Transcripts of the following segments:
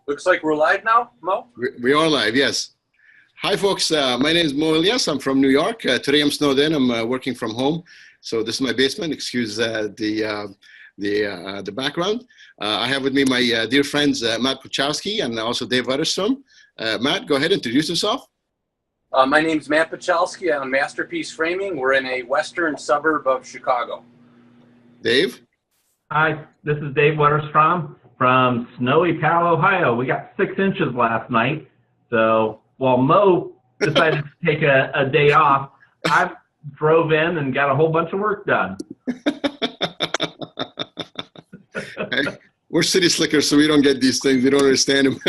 Looks like we're live now, Mo? We are live, yes. Hi, folks. My name is Mo Elias. I'm from New York. Today I'm snowed in. I'm working from home. So this is my basement. Excuse the background. I have with me my dear friends, Matt Puchalski and also Dave Utterstrom. Matt, go ahead and introduce yourself. My name's Matt Puchalski. I'm Masterpiece Framing. We're in a western suburb of Chicago. Dave? Hi, this is Dave Utterstrom from snowy Powell, Ohio. We got 6 inches last night. So while Mo decided to take a day off, I drove in and got a whole bunch of work done. Hey, we're city slickers, so we don't get these things. We don't understand them.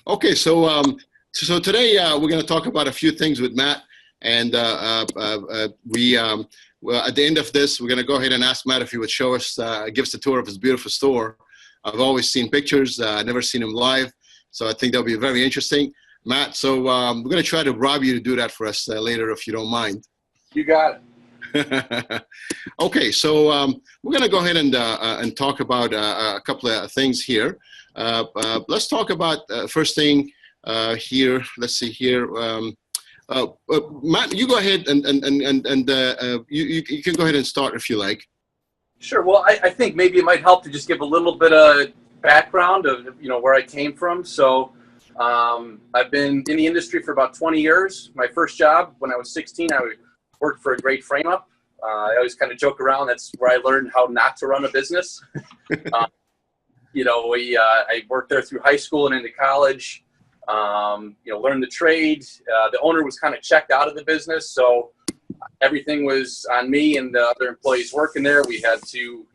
Okay, so today we're going to talk about a few things with Matt, and well, at the end of this, we're going to go ahead and ask Matt if he would show us, give us a tour of his beautiful store. I've always seen pictures. I've never seen him live, so I think that'll be very interesting. Matt, so we're going to try to rob you to do that for us later, if you don't mind. You got it. Okay, so we're going to go ahead and talk about a couple of things here. Let's talk about first thing here. Let's see here. Matt, you go ahead and you can go ahead and start if you like. Sure. Well, I think maybe it might help to just give a little bit of background of where I came from. So I've been in the industry for about 20 years. My first job when I was 16, I worked for a great frame up. I always kind of joke around. That's where I learned how not to run a business. I worked there through high school and into college. Learned the trade. The owner was kind of checked out of the business, so everything was on me and the other employees working there. We had to,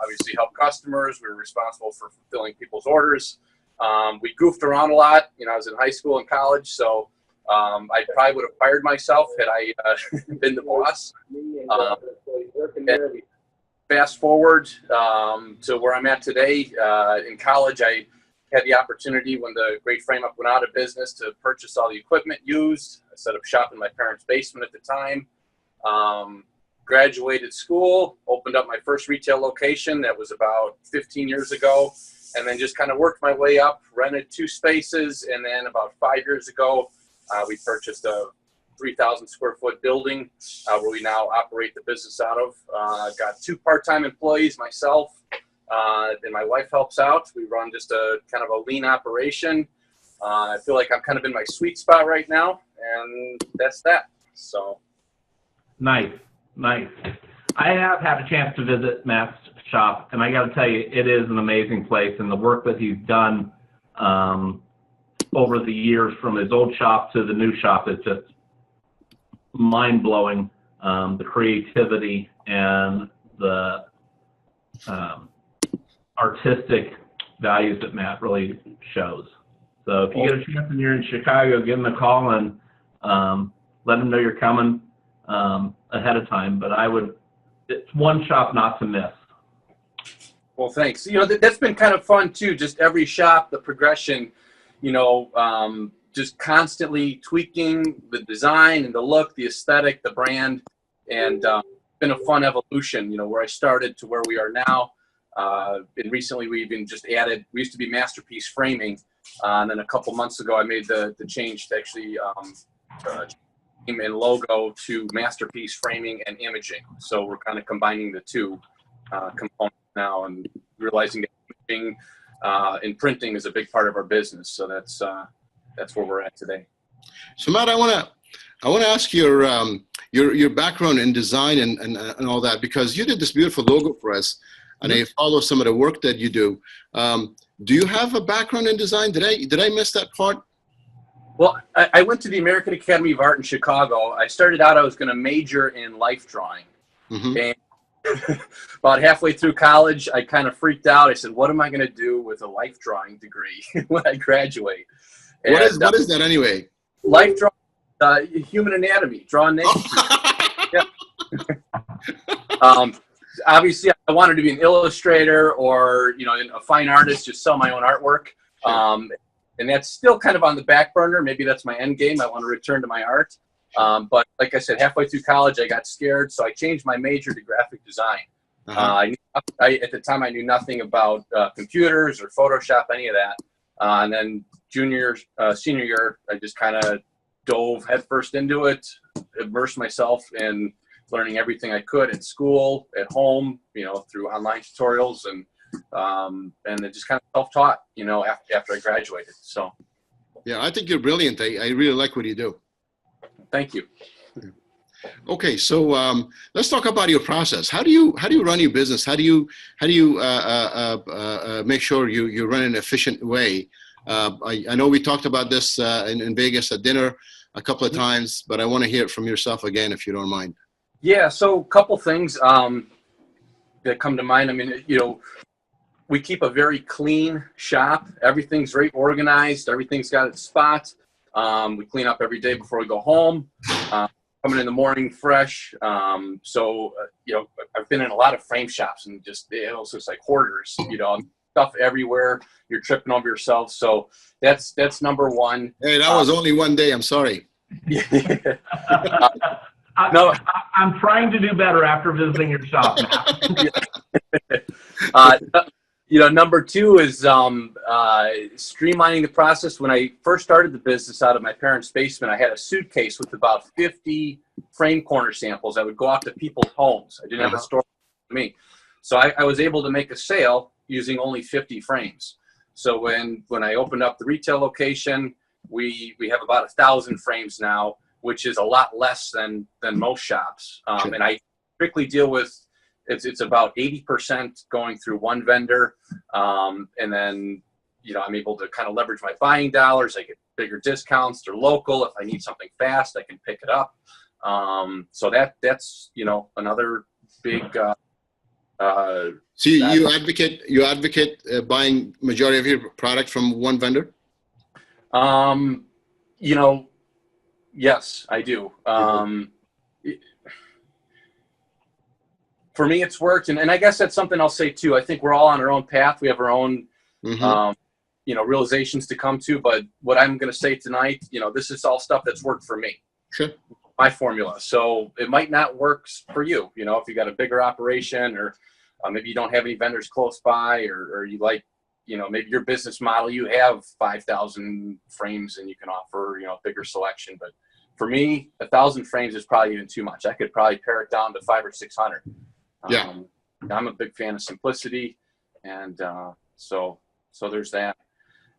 obviously help customers. We were responsible for fulfilling people's orders. We goofed around a lot. I was in high school and college, so I probably would have fired myself had I been the boss. Fast forward to where I'm at today. In college, I had the opportunity when the Great Frame Up went out of business to purchase all the equipment used. I set up shop in my parents' basement at the time. Graduated school, opened up my first retail location. That was about 15 years ago. And then just kind of worked my way up, rented 2 spaces. And then about 5 years ago, we purchased a 3,000 square foot building where we now operate the business out of. Got 2 part-time employees, myself. And my wife helps out. We run just a kind of a lean operation. I feel like I'm kind of in my sweet spot right now, and that's that. So nice. I have had a chance to visit Matt's shop, and I got to tell you, it is an amazing place, and the work that he's done over the years from his old shop to the new shop is just mind-blowing. The creativity and the artistic values that Matt really shows. So if you get a chance and you're in Chicago, give him a call and let him know you're coming ahead of time. But it's one shop not to miss. Well, thanks. That's been kind of fun too. Just every shop, the progression, just constantly tweaking the design and the look, the aesthetic, the brand, and it's been a fun evolution, where I started to where we are now. And recently we even just added, we used to be Masterpiece Framing, and then a couple months ago I made the change to actually name and logo to Masterpiece Framing and Imaging. So we're kind of combining the 2 components now and realizing that imaging and printing is a big part of our business. So that's where we're at today. So Matt, I want to ask your background in design and all that, because you did this beautiful logo for us. And I follow some of the work that you do. Do you have a background in design? Did I miss that part? Well, I went to the American Academy of Art in Chicago. I started out, I was going to major in life drawing. Mm-hmm. And about halfway through college, I kind of freaked out. I said, what am I going to do with a life drawing degree when I graduate? And, what is that anyway? Life drawing, human anatomy, drawing names. Yeah. Obviously, I wanted to be an illustrator or, a fine artist, just sell my own artwork. Sure. And that's still kind of on the back burner. Maybe that's my end game. I want to return to my art. But like I said, halfway through college, I got scared. So I changed my major to graphic design. At the time, I knew nothing about computers or Photoshop, any of that. And then senior year, I just kind of dove headfirst into it, immersed myself in learning everything I could at school, at home, through online tutorials, and it just kind of self-taught, after I graduated. So. Yeah, I think you're brilliant. I really like what you do. Thank you. Okay, so let's talk about your process. How do you run your business? How do you make sure you run in an efficient way? I know we talked about this in Vegas at dinner a couple of times, but I want to hear it from yourself again, if you don't mind. Yeah, so a couple things that come to mind. I mean, we keep a very clean shop. Everything's very organized. Everything's got its spot. We clean up every day before we go home. Coming in the morning fresh. So I've been in a lot of frame shops, and it also looks like hoarders, stuff everywhere. You're tripping over yourself. So that's number one. Hey, that was only one day. I'm sorry. No, I'm trying to do better after visiting your shop. Number two is streamlining the process. When I first started the business out of my parents' basement, I had a suitcase with about 50 frame corner samples. I would go out to people's homes. I didn't have a store for me. So I was able to make a sale using only 50 frames. So when I opened up the retail location, we have about 1,000 frames now, which is a lot less than most shops. And I strictly deal with, it's about 80% going through one vendor. And then, I'm able to kind of leverage my buying dollars. I get bigger discounts. They're local. If I need something fast, I can pick it up. So that's, another big, so you advocate buying majority of your product from one vendor? Yes, I do. For me, it's worked. And I guess that's something I'll say too. I think we're all on our own path. We have our own, realizations to come to. But what I'm going to say tonight, this is all stuff that's worked for me. Sure. My formula. So it might not work for you, if you got a bigger operation, or maybe you don't have any vendors close by, or you like, maybe your business model, you have 5,000 frames and you can offer, a bigger selection. But for me, 1,000 frames is probably even too much. I could probably pare it down to 500 or 600. Yeah. I'm a big fan of simplicity. And so there's that.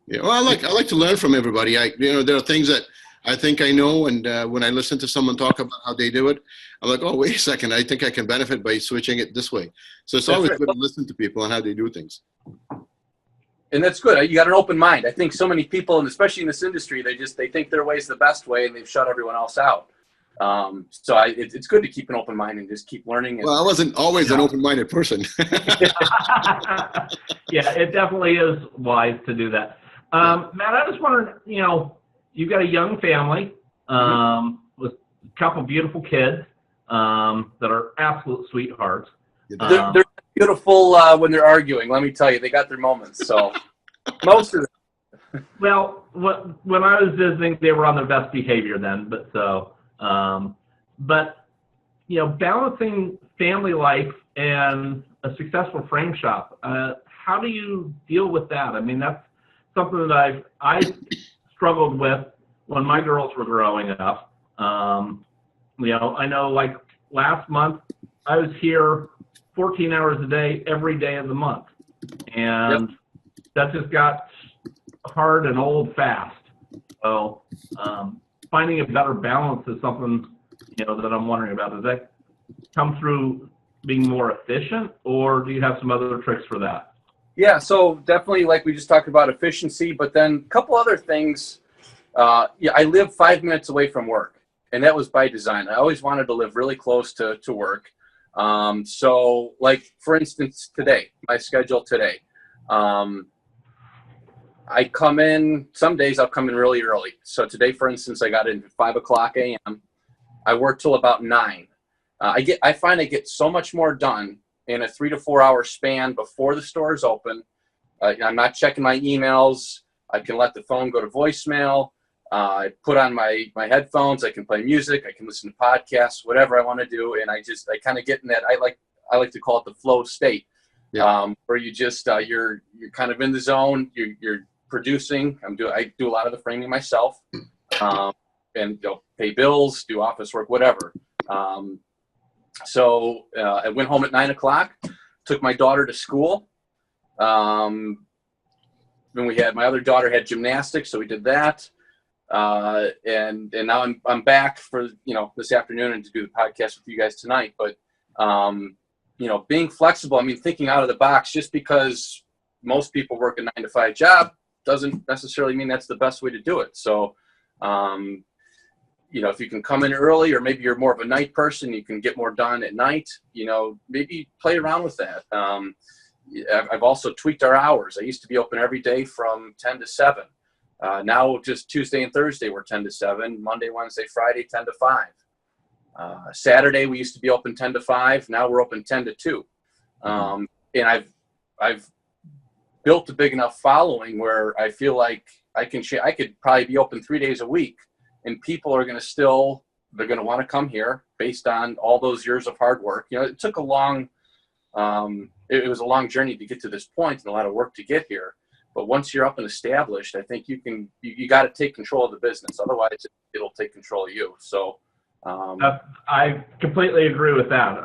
Yeah. Well, I like to learn from everybody. There are things that I think I know, and when I listen to someone talk about how they do it, I'm like, oh, wait a second, I think I can benefit by switching it this way. So it's always good to listen to people and how they do things. And that's good. You got an open mind. I think so many people, and especially in this industry, they think their way is the best way, and they've shut everyone else out. So it's good to keep an open mind and just keep learning. Well, I wasn't always an open-minded person. Yeah, it definitely is wise to do that. Matt, I was wondering, you've got a young family with a couple beautiful kids that are absolute sweethearts. They're beautiful when they're arguing. Let me tell you, they got their moments. So most of them. Well, when I was visiting, they were on their best behavior then. But balancing family life and a successful frame shop, how do you deal with that? I mean, that's something that I struggled with when my girls were growing up. I know, like last month, I was here 14 hours a day, every day of the month. And that just got hard and old fast. So finding a better balance is something, that I'm wondering about. Does that come through being more efficient, or do you have some other tricks for that? Yeah, so definitely, like we just talked about, efficiency, but then a couple other things. I live 5 minutes away from work, and that was by design. I always wanted to live really close to work. So like, for instance, today, my schedule today, I come in, some days I'll come in really early. So today, for instance, I got in at 5 o'clock a.m. I work till about 9. I find I get so much more done in a 3 to 4 hour span before the store is open. I'm not checking my emails. I can let the phone go to voicemail. I put on my headphones. I can play music. I can listen to podcasts, whatever I want to do. And I kind of get in that. I like to call it the flow state, Yeah. where you just you're kind of in the zone. You're producing. I do a lot of the framing myself, and pay bills, do office work, whatever. So I went home at 9 o'clock, took my daughter to school. Then my other daughter had gymnastics, so we did that. And now I'm back for, this afternoon and to do the podcast with you guys tonight. But, being flexible, thinking out of the box, just because most people work a 9-to-5 job doesn't necessarily mean that's the best way to do it. So, if you can come in early, or maybe you're more of a night person, you can get more done at night, maybe play around with that. I've also tweaked our hours. I used to be open every day from 10 to 7. Now just Tuesday and Thursday we're 10 to 7. Monday, Wednesday, Friday, 10 to 5. Saturday we used to be open 10 to 5. Now we're open 10 to 2. And I've built a big enough following where I feel like I could probably be open 3 days a week, and people are going to they're going to want to come here based on all those years of hard work. It took it was a long journey to get to this point and a lot of work to get here. But once you're up and established, I think you got to take control of the business. Otherwise, it'll take control of you. So I completely agree with that.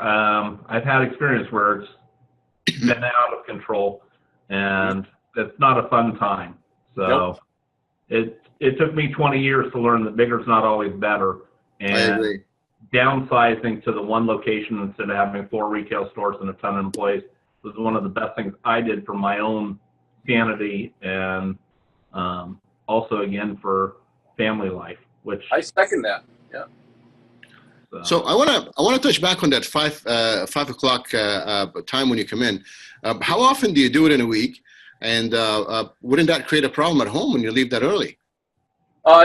I've had experience where it's been out of control, and it's not a fun time. So nope. It took me 20 years to learn that bigger is not always better. And I agree. Downsizing to the one location instead of having 4 retail stores and a ton of employees was one of the best things I did for my own sanity, and also again for family life, which I second that. Yeah. So I want to touch back on that 5 o'clock time when you come in. How often do you do it in a week? And wouldn't that create a problem at home when you leave that early?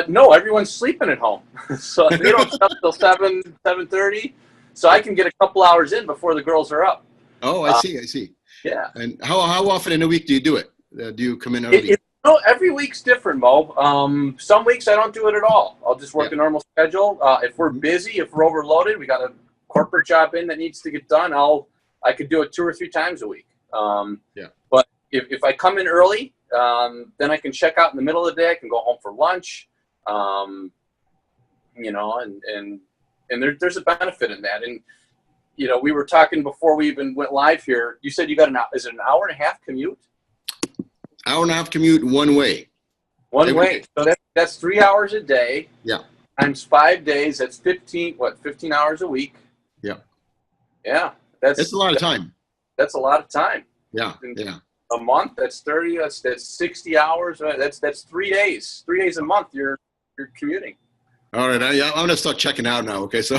No, everyone's sleeping at home, so they don't stop till 7:30. So I can get a couple hours in before the girls are up. Oh, I see. Yeah. And how often in a week do you do it? Do you come in early? Every week's different, Mo. Some weeks I don't do it at all. I'll just work a normal schedule. If we're busy, if we're overloaded, we got a corporate job in that needs to get done, I could do it 2 or 3 times a week. But if I come in early, then I can check out in the middle of the day. I can go home for lunch, and there's a benefit in that. And we were talking before we even went live here. You said you got is it an hour and a half commute? Hour and a half commute one way. One way. So that's 3 hours a day. Yeah. Times 5 days. That's 15 hours a week. Yeah. Yeah. That's a lot of time. That's a lot of time. Yeah. A month, that's 30. That's 60 hours. That's 3 days. 3 days a month. You're commuting. All right. I'm gonna start checking out now. Okay. So.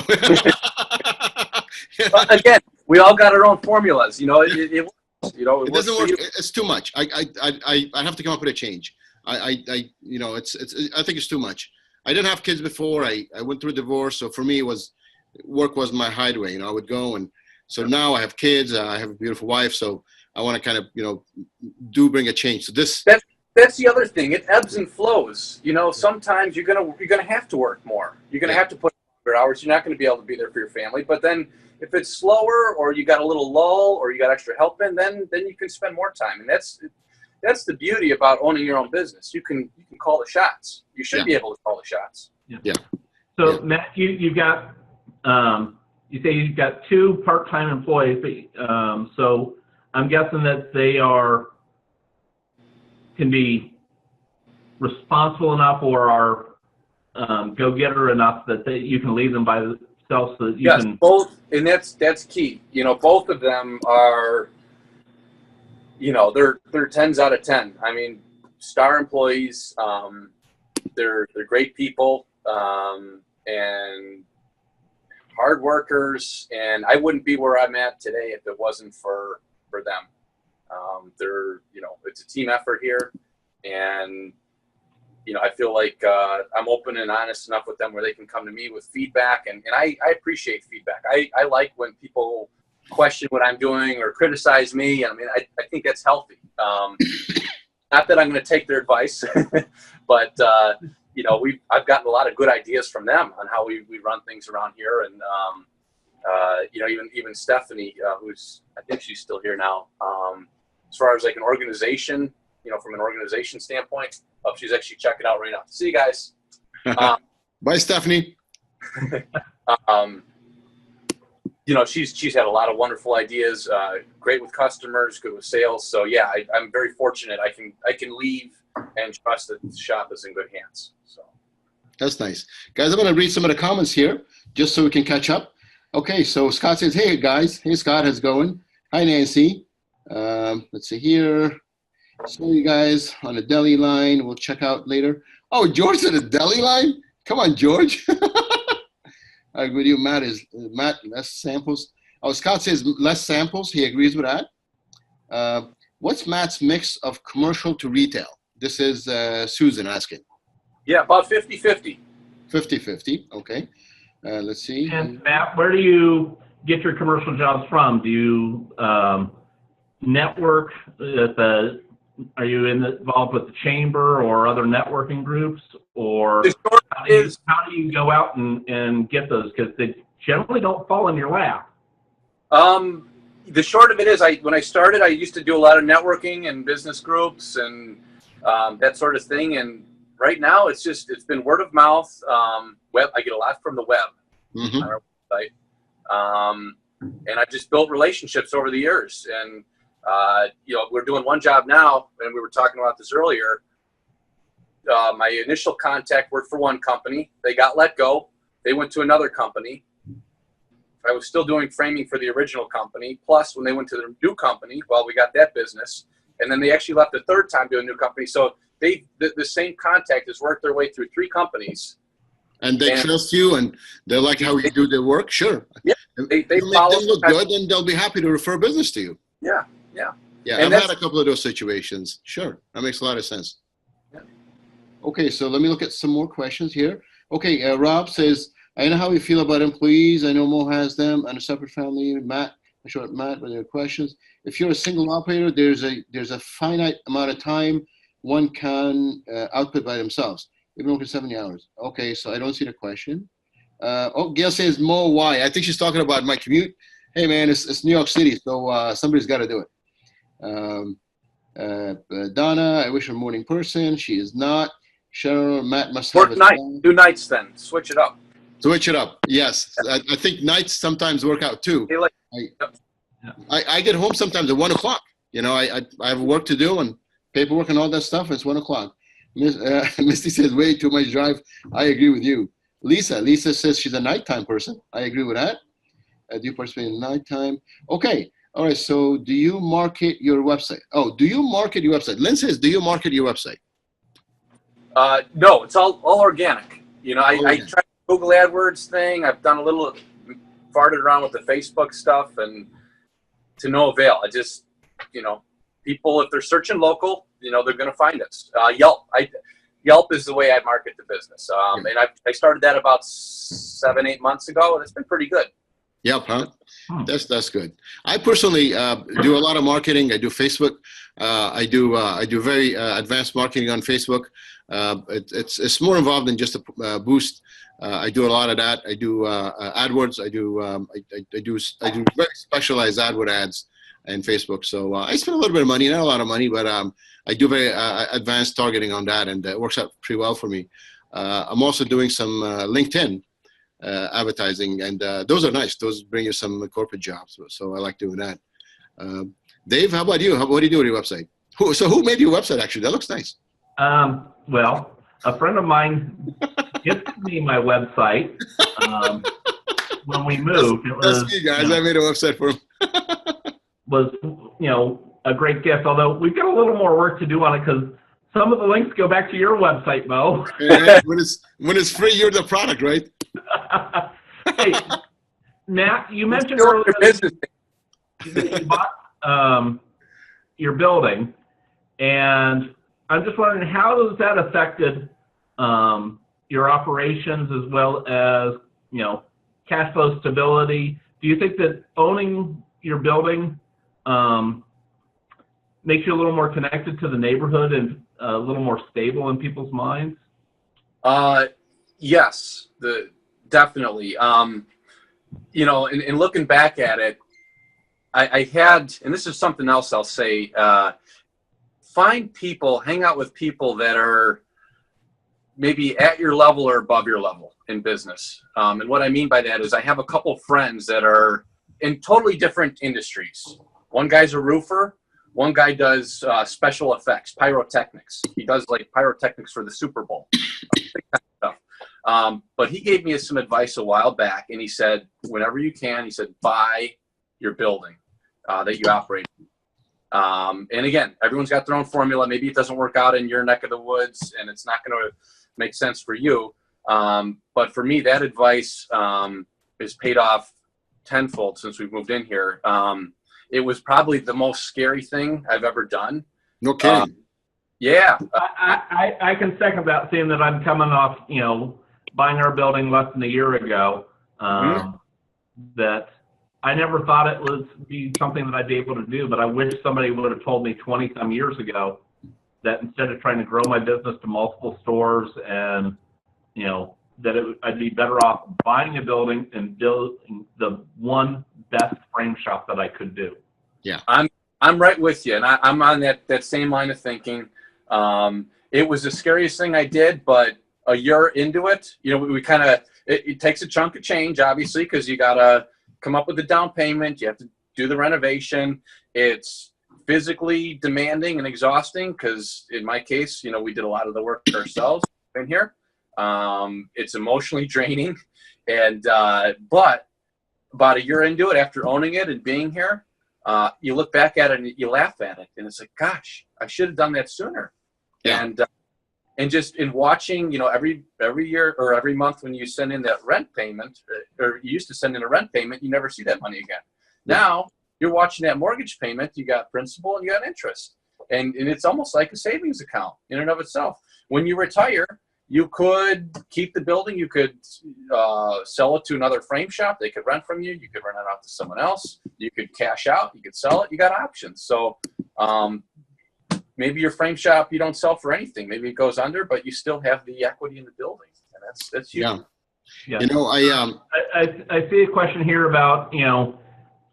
But again, we all got our own formulas. It doesn't work. It's too much. I have to come up with a change. I think it's too much. I didn't have kids before. I went through a divorce, so for me work was my hideaway. I would go, and so now I have kids. I have a beautiful wife, so I want to kind of bring a change. So that's the other thing. It ebbs and flows. Sometimes you're gonna have to work more. You're gonna have to put in longer hours. You're not gonna be able to be there for your family. But then if it's slower, or you got a little lull, or you got extra help in, then you can spend more time. And that's the beauty about owning your own business. You can call the shots. You should be able to call the shots. Yeah. So Matt, you've got you say you've got 2 part-time employees, but so I'm guessing that they can be responsible enough, or are go-getter enough that you can leave them by themselves, so that you can. Both, and that's key. Both of them are. They're 10s out of 10. Star employees. They're great people, and hard workers. And I wouldn't be where I'm at today if it wasn't for them. It's a team effort here, and I feel like I'm open and honest enough with them where they can come to me with feedback, and I appreciate feedback. I like when people question what I'm doing or criticize me. I think that's healthy. Not that I'm going to take their advice, but I've gotten a lot of good ideas from them on how we run things around here, and you know, even Stephanie, who's, I think she's still here now. As far as like an organization, you know, from an organization standpoint, she's actually checking out right now. See you guys. Bye, Stephanie. You know, she's had a lot of wonderful ideas, great with customers, good with sales. So yeah, I'm very fortunate. I can leave and trust that the shop is in good hands. So that's nice. Guys, I'm going to read some of the comments here just so we can catch up. Okay, so Scott says, hey guys. Hey Scott, how's it going? Hi Nancy. Let's see here. So you guys on the deli line, we'll check out later. Oh, George at the deli line? Come on, George. I agree with you. Matt, less samples. Oh, Scott says less samples. He agrees with that. What's Matt's mix of commercial to retail? This is Susan asking. Yeah, about 50-50. 50-50, okay. Let's see. And Matt, where do you get your commercial jobs from? Do you network are you involved with the chamber or other networking groups, or how do you go out and get those? Because they generally don't fall in your lap. The short of it is, when I started, I used to do a lot of networking and business groups and that sort of thing. And right now, it's been word of mouth. Web, I get a lot from the web on our website, and I've just built relationships over the years. And you know, we're doing one job now, and we were talking about this earlier. My initial contact worked for one company. They got let go. They went to another company. I was still doing framing for the original company. Plus, when they went to the new company, well, we got that business. And then they actually left a third time to a new company. So the same contact has worked their way through 3 companies. And they trust you, and they like how you do their work. Sure. Yeah. They make them look good, and they'll be happy to refer business to you. Yeah. Yeah. Yeah, I've had a couple of those situations. Sure, that makes a lot of sense. Yeah. Okay, so let me look at some more questions here. Okay, Rob says, I know how you feel about employees. I know Mo has them and a separate family. Matt, I'm sure Matt with your questions. If you're a single operator, there's a finite amount of time one can output by themselves, even working 70 hours. Okay, so I don't see the question. Gail says, Mo, why? I think she's talking about my commute. Hey man, it's New York City, so somebody's got to do it. Donna, I wish you're a morning person. She is not. Cheryl, Matt must have do nights then. Switch it up. Switch it up. Yes, I think nights sometimes work out too. I get home sometimes at 1 o'clock. You know, I have work to do and paperwork and all that stuff. It's 1 o'clock. Misty says way too much drive. I agree with you. Lisa says she's a nighttime person. I agree with that. Do you participate in nighttime? Okay. All right. So do you market your website? Oh, do you market your website? Lynn says, do you market your website? No, it's all organic. You know, I tried the Google AdWords thing. I've done a little farted around with the Facebook stuff and to no avail. I just, you know, people, if they're searching local, you know, they're going to find us. Yelp is the way I market the business. And I started that about 7-8 months ago, and it's been pretty good. Yep, huh? That's good. I personally do a lot of marketing. I do Facebook. I do very advanced marketing on Facebook. It's more involved than just a boost. I do a lot of that. I do AdWords. I do very specialized AdWord ads in Facebook. So I spend a little bit of money, not a lot of money, but I do very advanced targeting on that, and it works out pretty well for me. I'm also doing some LinkedIn advertising, and those are nice. Those bring you some corporate jobs. So I like doing that. Dave, how about you? What do you do with your website? Who made your website, actually? That looks nice. Well, a friend of mine gifted me my website when we moved. That's me, guys. You know, I made a website for him. Was, you know, a great gift, although we've got a little more work to do on it because some of the links go back to your website, Mo. Yeah, when it's free, you're the product, right? Hey, Matt, you mentioned earlier that you bought your building, and I'm just wondering, how has that affected your operations as well as, you know, cash flow stability? Do you think that owning your building makes you a little more connected to the neighborhood and a little more stable in people's minds? Yes, definitely. you know, in looking back at it, I had, and this is something else I'll say, find people, hang out with people that are maybe at your level or above your level in business. And what I mean by that is I have a couple friends that are in totally different industries. One guy's a roofer. One guy does special effects, pyrotechnics. He does like pyrotechnics for the Super Bowl. But he gave me some advice a while back, and he said, whenever you can, he said, buy your building that you operate. And again, everyone's got their own formula. Maybe it doesn't work out in your neck of the woods, and it's not going to make sense for you. But for me, that advice has paid off tenfold since we've moved in here. It was probably the most scary thing I've ever done. No kidding. Yeah. I can second that, seeing that I'm coming off, you know, buying our building less than a year ago, that I never thought it would be something that I'd be able to do, but I wish somebody would have told me 20-some years ago that instead of trying to grow my business to multiple stores and, you know, that I'd be better off buying a building and building the one best frame shop that I could do. Yeah. I'm right with you, and I'm on that same line of thinking. It was the scariest thing I did, but a year into it, you know, we kind of, it takes a chunk of change, obviously, because you got to come up with the down payment. You have to do the renovation. It's physically demanding and exhausting because in my case, you know, we did a lot of the work ourselves in here. It's emotionally draining. And, but about a year into it, after owning it and being here, you look back at it and you laugh at it. And it's like, gosh, I should have done that sooner. Yeah. And just in watching, you know, every year or every month when you send in that rent payment, or you used to send in a rent payment, you never see that money again. Now you're watching that mortgage payment, you got principal and you got interest. And it's almost like a savings account in and of itself. When you retire, you could keep the building, you could sell it to another frame shop, they could rent from you, you could rent it out to someone else, you could cash out, you could sell it, you got options. So maybe your frame shop you don't sell for anything, maybe it goes under, but you still have the equity in the building, and that's huge. Yeah. You know, I see a question here about, you know,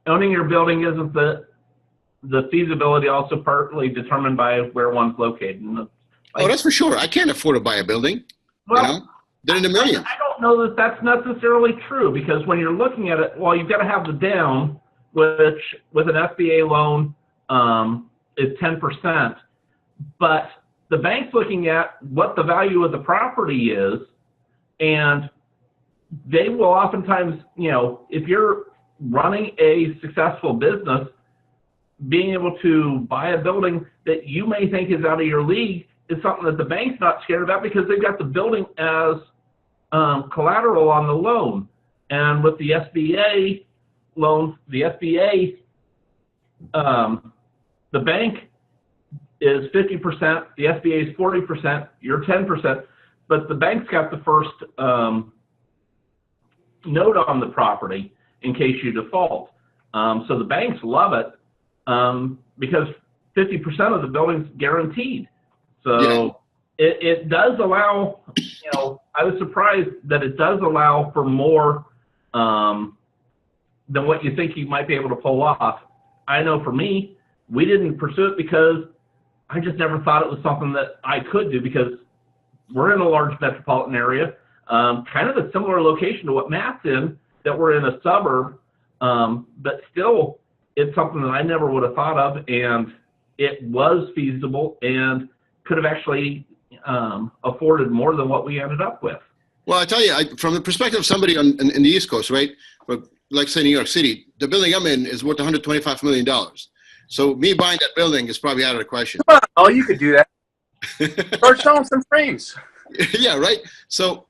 owning your building, isn't the feasibility also partly determined by where one's located? Oh, that's for sure. I can't afford to buy a building. Well, you know, they're in the millions. I don't know that that's necessarily true, because when you're looking at it, well, you've got to have the down, which with an SBA loan is 10%. But the bank's looking at what the value of the property is, and they will oftentimes, you know, if you're running a successful business, being able to buy a building that you may think is out of your league is something that the bank's not scared about, because they've got the building as collateral on the loan. And with the SBA loans, the SBA, the bank is 50%, the SBA is 40%, you're 10%, but the bank's got the first note on the property in case you default. So the banks love it because 50% of the building's guaranteed. So it does allow, you know, I was surprised that it does allow for more than what you think you might be able to pull off. I know for me, we didn't pursue it because I just never thought it was something that I could do, because we're in a large metropolitan area, kind of a similar location to what Matt's in, that we're in a suburb, but still it's something that I never would have thought of, and it was feasible and could have actually afforded more than what we ended up with. Well, I tell you, from the perspective of somebody in the East Coast, right, but like say New York City, the building I'm in is worth $125 million. So me buying that building is probably out of the question. Come on, oh, you could do that. Start selling some frames. Yeah, right. So,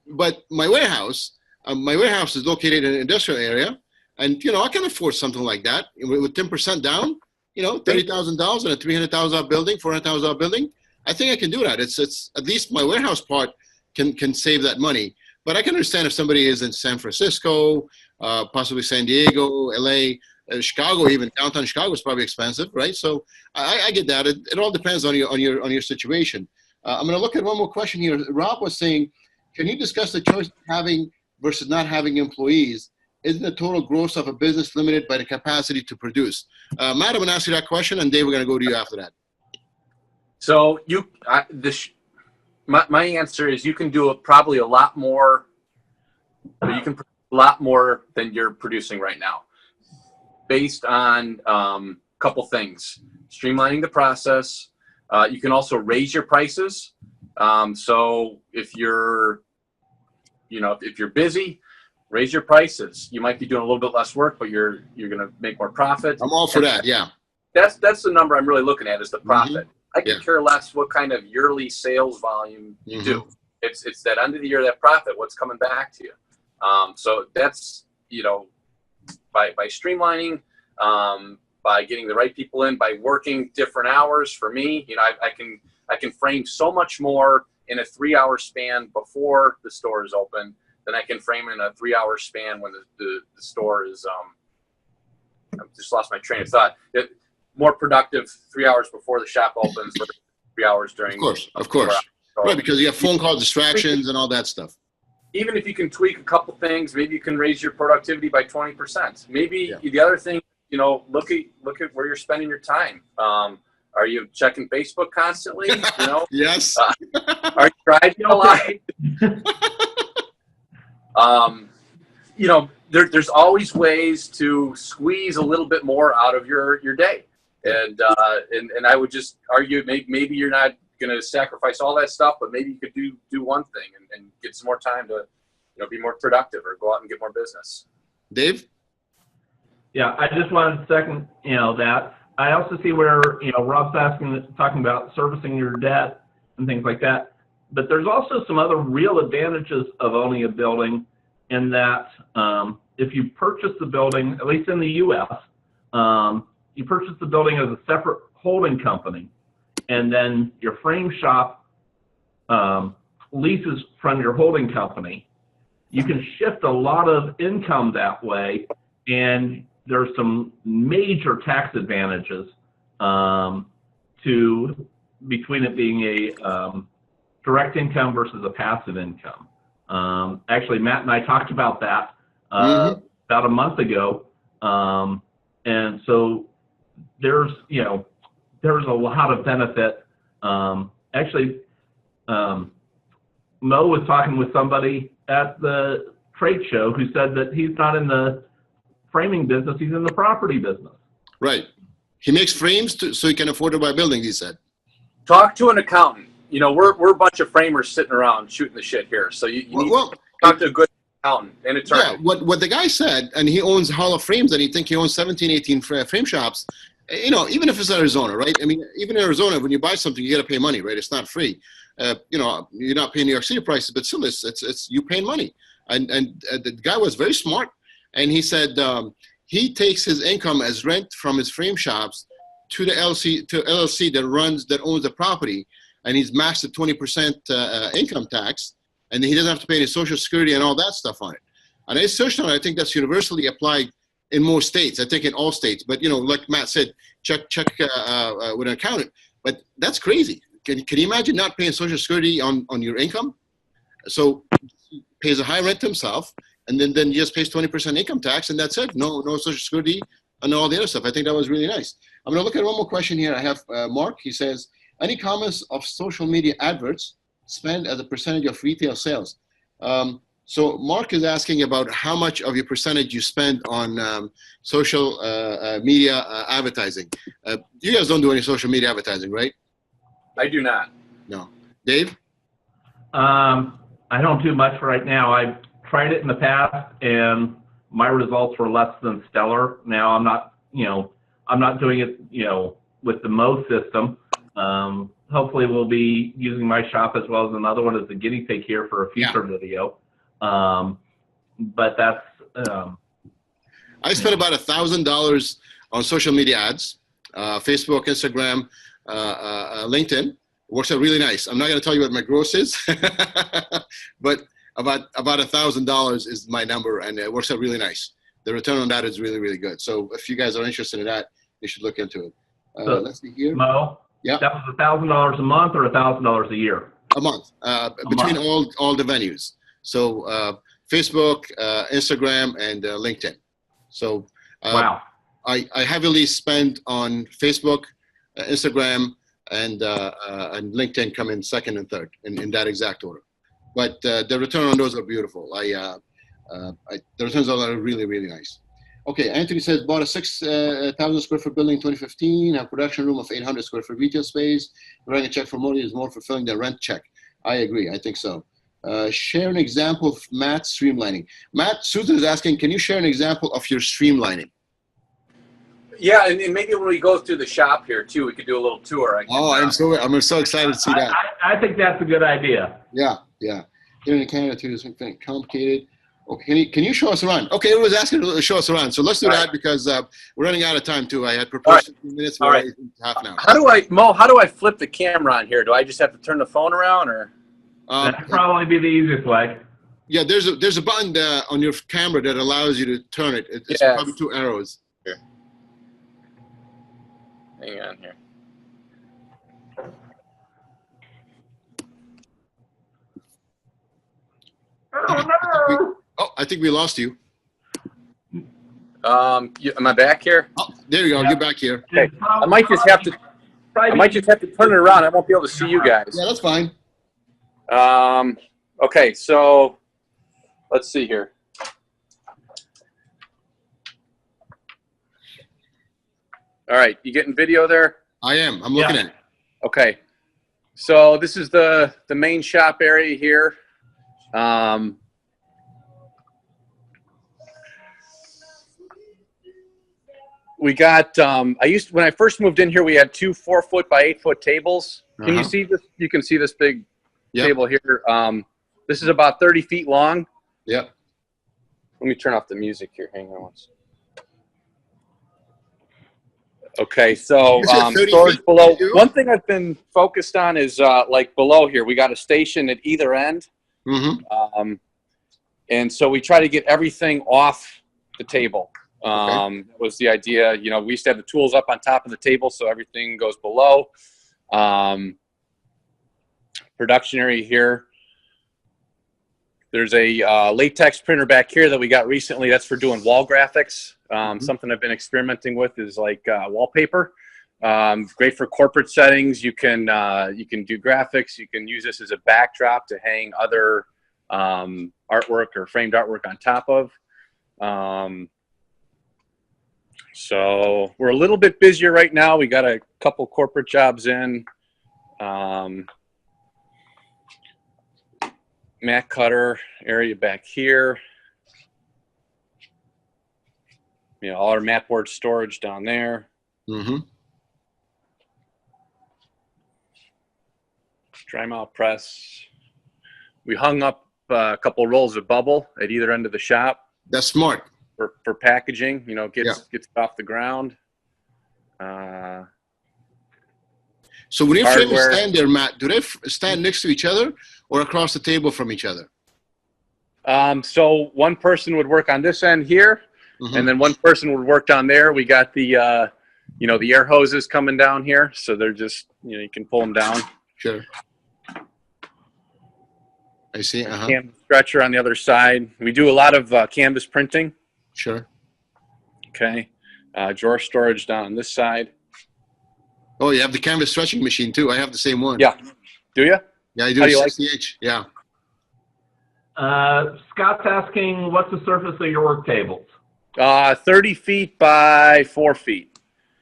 but my warehouse is located in an industrial area, and you know I can afford something like that with 10% down. You know, $30,000 in a $300,000 building, $400,000 building. I think I can do that. It's at least my warehouse part can save that money. But I can understand if somebody is in San Francisco, possibly San Diego, LA. Chicago, even downtown Chicago is probably expensive, right? So I get that. It all depends on your situation. I'm going to look at one more question here. Rob was saying, can you discuss the choice of having versus not having employees isn't the total gross of a business limited by the capacity to produce? Matt, I'm going to ask you that question, and Dave, we're going to go to you after that. So my answer is you can do probably a lot more, or you can produce a lot more than you're producing right now, based on a couple things: streamlining the process. You can also raise your prices. So if you're busy, raise your prices. You might be doing a little bit less work, but you're going to make more profit. I'm all for that. Yeah. That's the number I'm really looking at, is the profit. I can Yeah. care less what kind of yearly sales volume you do. It's that end of the year, that profit, what's coming back to you. So that's, by streamlining, by getting the right people in, by working different hours. For me, I can frame so much more in a 3-hour span before the store is open than I can frame in a 3-hour span when the store is, I just lost my train of thought. More productive 3 hours before the shop opens, 3 hours during. Of course. So, Right, because you have phone call distractions and all that stuff. even if you can tweak a couple things, maybe you can raise your productivity by 20%. Maybe the other thing, look at where you're spending your time. Are you checking Facebook constantly? Yes. Are you driving a lot? There's always ways to squeeze a little bit more out of your day. And I would just argue maybe you're not going to sacrifice all that stuff, but maybe you could do one thing and get some more time to, be more productive or go out and get more business. Dave? Yeah, I just wanted to second, that. I also see where, Rob's talking about servicing your debt and things like that. But there's also some other real advantages of owning a building in that if you purchase the building, at least in the U.S., you purchase the building as a separate holding company, and then your frame shop leases from your holding company. You can shift a lot of income that way, and there's some major tax advantages between it being a direct income versus a passive income. Actually, Matt and I talked about that about a month ago, and so there's a lot of benefit. Actually, Mo was talking with somebody at the trade show who said that he's not in the framing business, he's in the property business. Right. He makes frames so he can afford to buy buildings, he said. Talk to an accountant. We're a bunch of framers sitting around shooting the shit here. So you need to talk to a good accountant and attorney. Yeah, what the guy said, and he owns Hall of Frames, and he owns 17, 18 frame shops. Even if it's Arizona, right? I mean, even in Arizona, when you buy something, you got to pay money, right? It's not free. You're not paying New York City prices, but still, it's you paying money. And the guy was very smart, and he said he takes his income as rent from his frame shops to the LLC that owns the property, and he's maxed at 20% income tax, and he doesn't have to pay any Social Security and all that stuff on it. And I searched on it. I think that's universally applied in most states. I think in all states. But like Matt said, check with an accountant. But that's crazy. Can you imagine not paying Social Security on your income? So he pays a high rent himself, and then he just pays 20% income tax, and that's it. No Social Security and all the other stuff. I think that was really nice. I'm going to look at one more question here. I have Mark. He says, any comments of social media adverts spend as a percentage of retail sales? So Mark is asking about how much of your percentage you spend on social media advertising. You guys don't do any social media advertising, right? I do not. No. Dave? I don't do much right now. I've tried it in the past, and my results were less than stellar. Now I'm not doing it, with the Mo system. Hopefully we'll be using my shop as well as another one as a guinea pig here for a future video. But that's. I spent about $1,000 on social media ads, Facebook, Instagram, LinkedIn. It works out really nice. I'm not going to tell you what my gross is, but about $1,000 is my number, and it works out really nice. The return on that is really, really good. So if you guys are interested in that, you should look into it. Let's see here. Mo, that was $1,000 a month or $1,000 a year? A month, between all the venues. So Facebook, Instagram, and LinkedIn. So Wow. I heavily spend on Facebook, Instagram, and LinkedIn come in second and third in that exact order. But the return on those are beautiful. The returns are really, really nice. Okay, Anthony says, bought a 6,000 square foot building in 2015, a production room of 800 square foot retail space. Writing a check for mortgage is more fulfilling than rent check. I agree, I think so. Share an example of Matt streamlining. Matt, Susan is asking, can you share an example of your streamlining? Yeah, and maybe when we go through the shop here too, we could do a little tour. I'm so excited to see that. I think that's a good idea. Yeah. Here in Canada too, it's complicated. Okay, can you show us around? Okay, everyone was asking to show us around, so let's do that because we're running out of time too. I had proposed 15 minutes, we're already half an hour. How do I flip the camera on here? Do I just have to turn the phone around, or? That'd probably be the easiest way. Yeah, there's a button on your camera that allows you to turn it. It's probably 2 arrows. Here. Hang on here. Oh, I think we lost you. Am I back here? Oh, there you go. You're back here. Okay. I might just have to turn it around. I won't be able to see you guys. Yeah, that's fine. Okay, so let's see here. All right, you getting video there? I am. I'm looking at it. Okay, so this is the main shop area here. We got, when I first moved in here, we had 2 4-foot by 8-foot tables. Can you see this? You can see this big table here. This is about 30 feet long. Yep. Let me turn off the music here. Hang on once. Okay, so storage below. One thing I've been focused on is like below here, we got a station at either end. Mm-hmm. And so we try to get everything off the table. That was the idea. You know, we used to have the tools up on top of the table, so everything goes below. Production area here. There's a latex printer back here that we got recently. That's for doing wall graphics. Something I've been experimenting with is like wallpaper. Great for corporate settings. You can do graphics. You can use this as a backdrop to hang other artwork or framed artwork on top of. So we're a little bit busier right now. We got a couple corporate jobs in. Mat cutter area back here. You know, all our mat board storage down there. Mm-hmm. Dry mount press. We hung up a couple rolls of bubble at either end of the shop. That's smart. For packaging, you know, gets it off the ground. So when you frame a stand there, Matt, do they stand next to each other or across the table from each other? So one person would work on this end here, and then one person would work down there. We got the, you know, the air hoses coming down here, so they're just, you know, you can pull them down. Sure. I see. Canvas stretcher on the other side. We do a lot of canvas printing. Sure. Okay. Drawer storage down on this side. Oh, you have the canvas stretching machine too. I have the same one. Yeah. Do you? Yeah, I do. 60H. Yeah. Scott's asking, what's the surface of your work tables? 30 feet by 4 feet.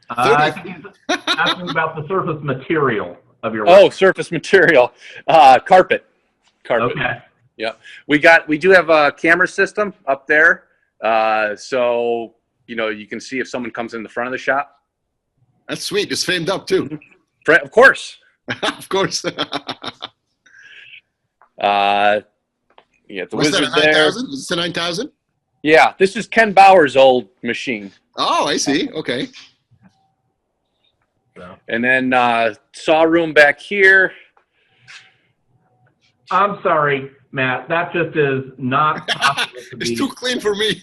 I think he's asking about the surface material of your work. Surface material. Carpet. Okay. Yeah. We do have a camera system up there. So, you know, you can see if someone comes in the front of the shop. That's sweet. It's framed up too. Of course. Of course. Yeah, the What's wizard that, 9,000? there. Is it 9,000? Yeah, this is Ken Bauer's old machine. Oh, I see. Okay. And then saw room back here. I'm sorry, Matt. That just is not possible to be. It's too clean for me.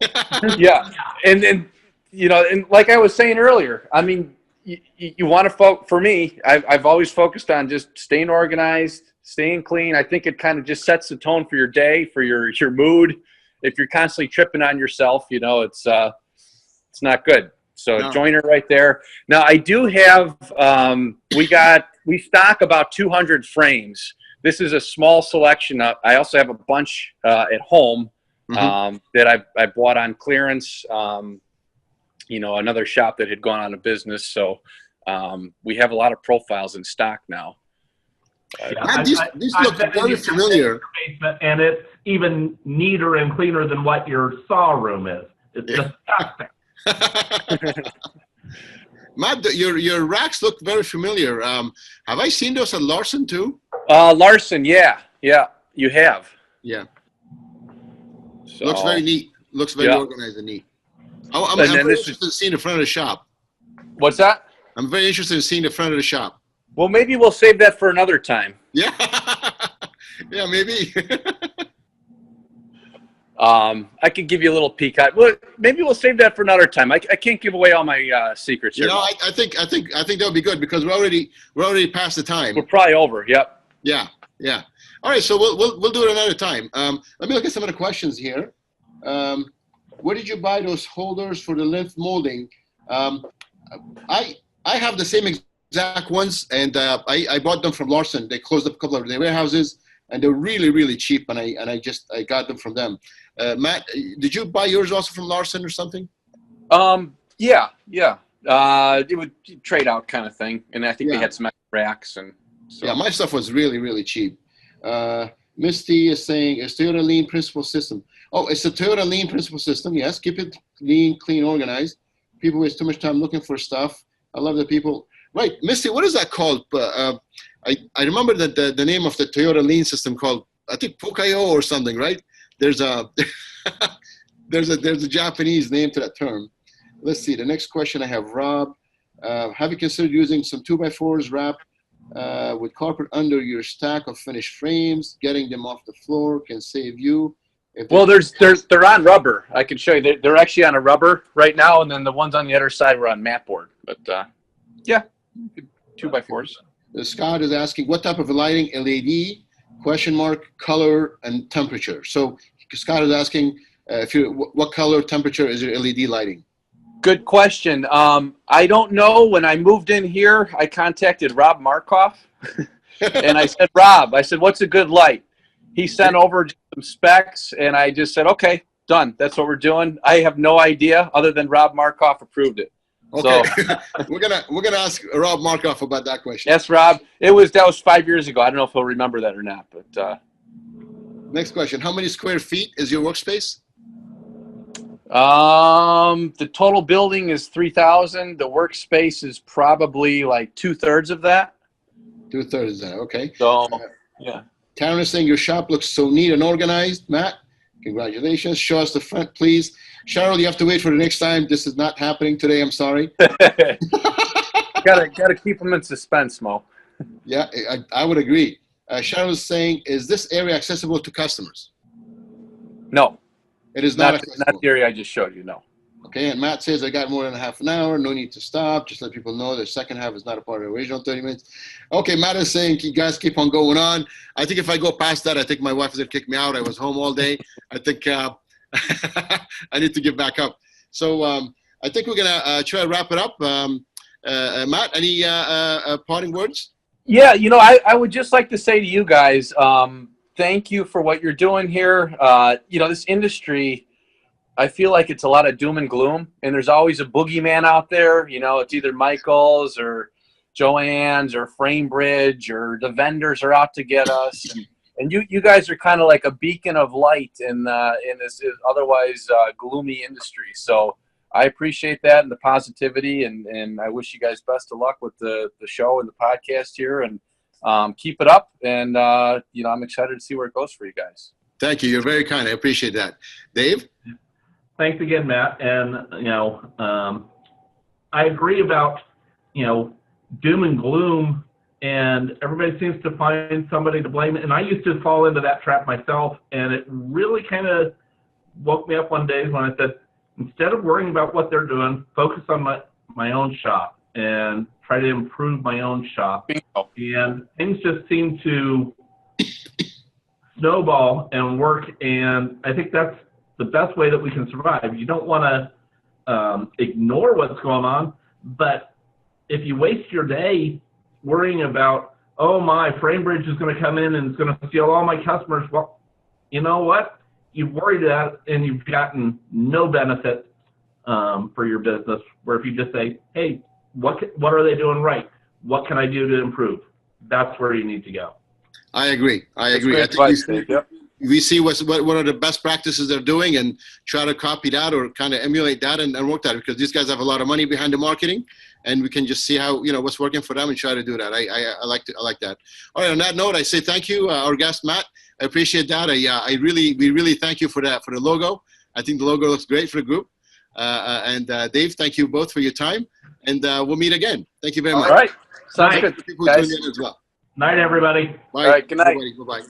Yeah, and you know, and like I was saying earlier, I mean, you want to for me, I've always focused on just staying organized, staying clean. I think it kind of just sets the tone for your day, for your mood. if you're constantly tripping on yourself, you know, it's not good. So No. joiner right there. Now I do have, we stock about 200 frames. This is a small selection. I also have a bunch at home that I bought on clearance. You know, another shop that had gone out of business. So we have a lot of profiles in stock now. Matt, these look very familiar. And it's even neater and cleaner than what your saw room is. It's disgusting. Matt, your racks look very familiar. Have I seen those at Larson too? Larson, yeah, you have. Yeah. So, looks very neat. Looks very organized and neat. I'm very interested in seeing the front of the shop. What's that? I'm very interested in seeing the front of the shop. Well, maybe we'll save that for another time. Yeah. Yeah, maybe. I could give you a little peek. Well, maybe we'll save that for another time. I can't give away all my secrets here. You know, I think that would be good because we're already past the time. We're probably over. Yep. Yeah. Yeah. All right. So we'll do it another time. Let me look at some of the questions here. Where did you buy those holders for the length molding? I have the same exact ones, and I bought them from Larson. They closed up a couple of their warehouses, and they're really, really cheap. And I got them from them. Matt, did you buy yours also from Larson or something? Yeah. It would trade out kind of thing, and I think they had some racks and. So. Yeah, my stuff was really, really cheap. Misty is saying it's Toyota Lean Principle System. Oh, it's a Toyota Lean Principle System. Yes, keep it lean, clean, organized. People waste too much time looking for stuff. I love the people. Right, Misty, what is that called? I remember that the name of the Toyota Lean system called, I think, Puchalski or something, right? There's a there's a Japanese name to that term. Let's see. The next question I have, Rob. Have you considered using some 2x4s wrapped with carpet under your stack of finished frames? Getting them off the floor can save you. Well, they're on rubber. I can show you. They're actually on a rubber right now, and then the ones on the other side were on mat board. But yeah, 2x4s. Scott is asking what type of lighting, LED, question mark, color, and temperature. So Scott is asking what color, temperature is your LED lighting? Good question. I don't know. When I moved in here, I contacted Rob Markoff, and I said, Rob, what's a good light? He sent over some specs, and I just said, okay, done. That's what we're doing. I have no idea other than Rob Markoff approved it. Okay, so, we're gonna ask Rob Markoff about that question. Yes, Rob. That was 5 years ago. I don't know if he'll remember that or not. But next question: how many square feet is your workspace? The total building is 3,000. The workspace is probably like 2/3 of that. 2/3 of that. Okay. So yeah. Karen is saying your shop looks so neat and organized. Matt, congratulations. Show us the front, please. Cheryl, you have to wait for the next time. This is not happening today. I'm sorry. gotta keep them in suspense, Mo. Yeah, I would agree. Cheryl is saying, is this area accessible to customers? No. It is not accessible. Not the area I just showed you, no. Okay, and Matt says, I got more than a half an hour. No need to stop. Just let people know the second half is not a part of the original 30 minutes. Okay, Matt is saying, you guys keep on going on. I think if I go past that, I think my wife is going to kick me out. I was home all day. I think I need to get back up. So I think we're going to try to wrap it up. Matt, any parting words? Yeah, I would just like to say to you guys, thank you for what you're doing here. This industry, I feel like it's a lot of doom and gloom, and there's always a boogeyman out there. It's either Michael's or Joanne's or Framebridge, or the vendors are out to get us. And you guys are kind of like a beacon of light in this otherwise gloomy industry. So I appreciate that and the positivity, and I wish you guys best of luck with the show and the podcast here, and keep it up. And I'm excited to see where it goes for you guys. Thank you. You're very kind. I appreciate that. Dave? Thanks again, Matt. And, I agree about, doom and gloom, and everybody seems to find somebody to blame. And I used to fall into that trap myself, and it really kind of woke me up one day when I said, instead of worrying about what they're doing, focus on my own shop and try to improve my own shop. And things just seem to snowball and work, and I think that's the best way that we can survive. You don't want to ignore what's going on, but if you waste your day worrying about, oh, my FrameBridge is going to come in and it's going to steal all my customers, well, you know what? You've worried that and you've gotten no benefit for your business, where if you just say, hey, what are they doing right? What can I do to improve? That's where you need to go. I agree. I think we see what are the best practices they're doing and try to copy that or kind of emulate that and work that, because these guys have a lot of money behind the marketing, and we can just see how, what's working for them and try to do that. I like that. All right. On that note, I say thank you, our guest Matt. I appreciate that. We really thank you for that, for the logo. I think the logo looks great for the group. And Dave, thank you both for your time, and we'll meet again. Thank you very much. All right. Sounds good. People tuning in as well. Night, everybody. Bye. All right. Good night. Bye-bye.